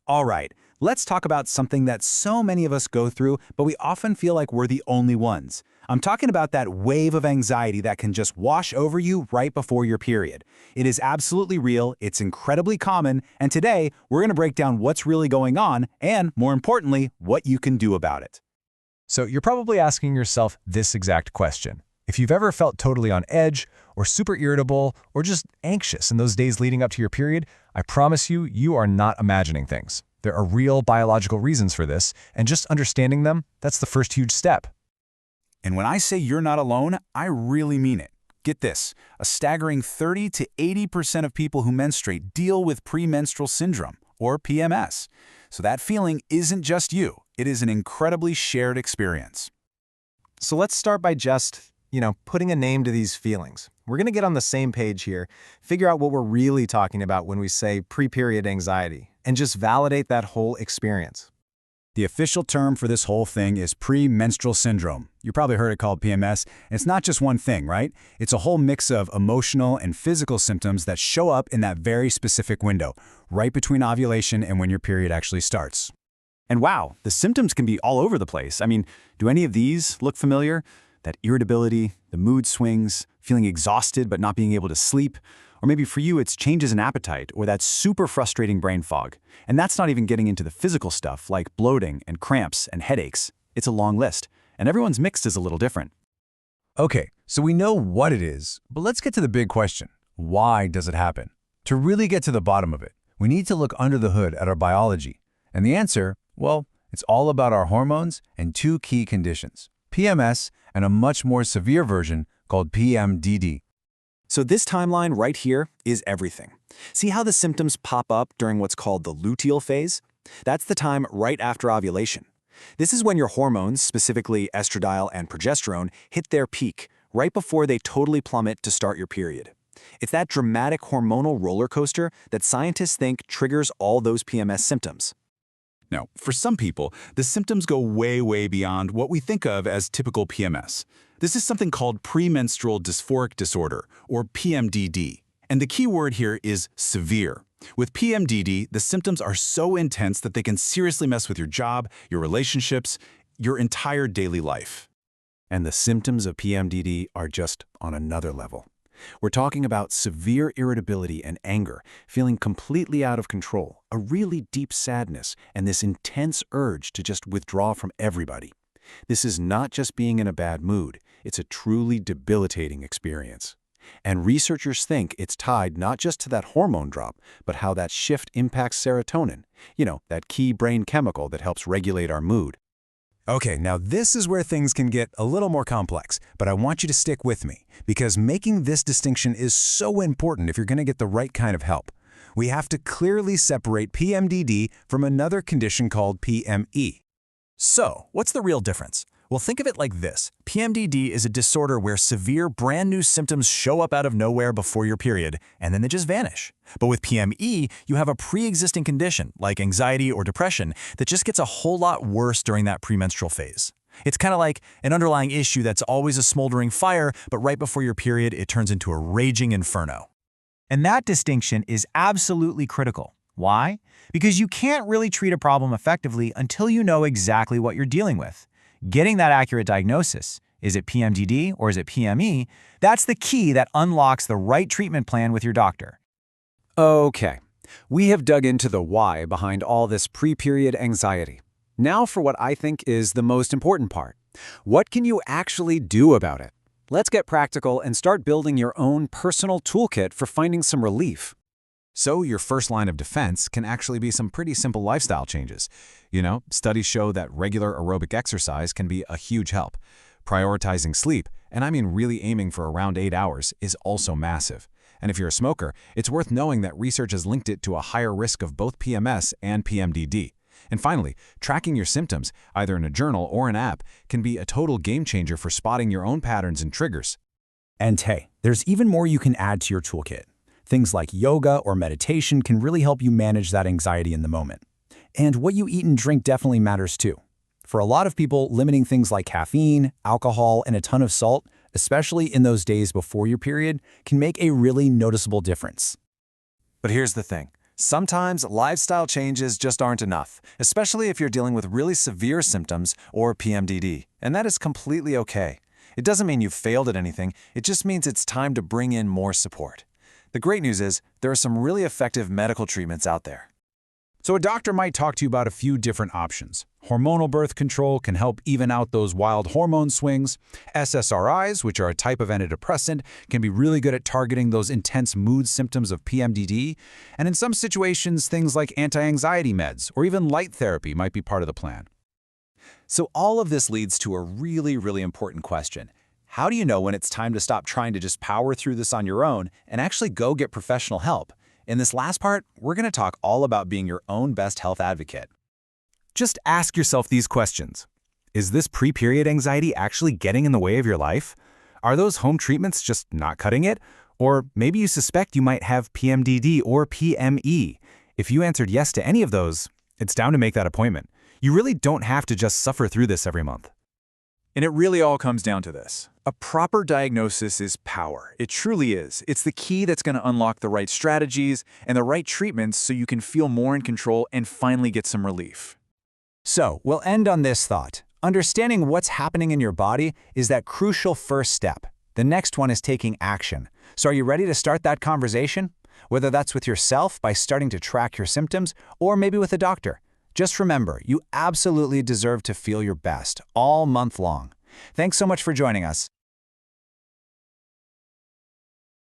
All right, let's talk about something that so many of us go through, but we often feel like we're the only ones. I'm talking about that wave of anxiety that can just wash over you right before your period. It is absolutely real, it's incredibly common, and today we're going to break down what's really going on and, more importantly, what you can do about it. So you're probably asking yourself this exact question. If you've ever felt totally on edge, or super irritable, or just anxious in those days leading up to your period, I promise you, you are not imagining things. There are real biological reasons for this, and just understanding them, that's the first huge step. And when I say you're not alone, I really mean it. Get this, a staggering 30 to 80% of people who menstruate deal with premenstrual syndrome, or PMS. So that feeling isn't just you, it is an incredibly shared experience. So let's start by just, putting a name to these feelings. We're going to get on the same page here, figure out what we're really talking about when we say pre-period anxiety, and just validate that whole experience. The official term for this whole thing is premenstrual syndrome. You probably heard it called PMS, and it's not just one thing, right? It's a whole mix of emotional and physical symptoms that show up in that very specific window, right between ovulation and when your period actually starts. And wow, the symptoms can be all over the place. I mean, do any of these look familiar? That irritability, the mood swings, feeling exhausted but not being able to sleep. Or maybe for you, it's changes in appetite or that super frustrating brain fog. And that's not even getting into the physical stuff like bloating and cramps and headaches. It's a long list, and everyone's mix is a little different. Okay, so we know what it is, but let's get to the big question. Why does it happen? To really get to the bottom of it, we need to look under the hood at our biology. And the answer, well, it's all about our hormones and two key conditions, PMS and a much more severe version called PMDD. So this timeline right here is everything. See how the symptoms pop up during what's called the luteal phase? That's the time right after ovulation. This is when your hormones, specifically estradiol and progesterone, hit their peak, right before they totally plummet to start your period. It's that dramatic hormonal roller coaster that scientists think triggers all those PMS symptoms. Now, for some people, the symptoms go way beyond what we think of as typical PMS. This is something called Premenstrual Dysphoric Disorder, or PMDD. And the key word here is severe. With PMDD, the symptoms are so intense that they can seriously mess with your job, your relationships, your entire daily life. And the symptoms of PMDD are just on another level. We're talking about severe irritability and anger, feeling completely out of control, a really deep sadness, and this intense urge to just withdraw from everybody. This is not just being in a bad mood, it's a truly debilitating experience. And researchers think it's tied not just to that hormone drop, but how that shift impacts serotonin, that key brain chemical that helps regulate our mood. Okay, now this is where things can get a little more complex, but I want you to stick with me, because making this distinction is so important if you're going to get the right kind of help. We have to clearly separate PMDD from another condition called PME. So, what's the real difference? Well, think of it like this. PMDD is a disorder where severe, brand new symptoms show up out of nowhere before your period, and then they just vanish. But with PME, you have a pre-existing condition, like anxiety or depression, that just gets a whole lot worse during that premenstrual phase. It's kind of like an underlying issue that's always a smoldering fire, but right before your period, it turns into a raging inferno. And that distinction is absolutely critical. Why? Because you can't really treat a problem effectively until you know exactly what you're dealing with. Getting that accurate diagnosis, is it PMDD or is it PME, that's the key that unlocks the right treatment plan with your doctor. Okay, we have dug into the why behind all this pre-period anxiety. Now for what I think is the most important part. What can you actually do about it? Let's get practical and start building your own personal toolkit for finding some relief. So your first line of defense can actually be some pretty simple lifestyle changes. Studies show that regular aerobic exercise can be a huge help. Prioritizing sleep, and I mean really aiming for around 8 hours, is also massive. And if you're a smoker, it's worth knowing that research has linked it to a higher risk of both PMS and PMDD. And finally, tracking your symptoms, either in a journal or an app, can be a total game changer for spotting your own patterns and triggers. And hey, there's even more you can add to your toolkit. Things like yoga or meditation can really help you manage that anxiety in the moment. And what you eat and drink definitely matters too. For a lot of people, limiting things like caffeine, alcohol, and a ton of salt, especially in those days before your period, can make a really noticeable difference. But here's the thing. Sometimes lifestyle changes just aren't enough, especially if you're dealing with really severe symptoms or PMDD, and that is completely okay. It doesn't mean you've failed at anything, it just means it's time to bring in more support. The great news is there are some really effective medical treatments out there. So a doctor might talk to you about a few different options. Hormonal birth control can help even out those wild hormone swings. SSRIs, which are a type of antidepressant, can be really good at targeting those intense mood symptoms of PMDD. And in some situations, things like anti-anxiety meds or even light therapy might be part of the plan. So all of this leads to a really important question. How do you know when it's time to stop trying to just power through this on your own and actually go get professional help? In this last part, we're going to talk all about being your own best health advocate. Just ask yourself these questions. Is this pre-period anxiety actually getting in the way of your life? Are those home treatments just not cutting it? Or maybe you suspect you might have PMDD or PME. If you answered yes to any of those, it's time to make that appointment. You really don't have to just suffer through this every month. And it really all comes down to this. A proper diagnosis is power. It truly is. It's the key that's going to unlock the right strategies and the right treatments so you can feel more in control and finally get some relief. So, we'll end on this thought. Understanding what's happening in your body is that crucial first step. The next one is taking action. So are you ready to start that conversation? Whether that's with yourself by starting to track your symptoms, or maybe with a doctor. Just remember, you absolutely deserve to feel your best all month long. Thanks so much for joining us.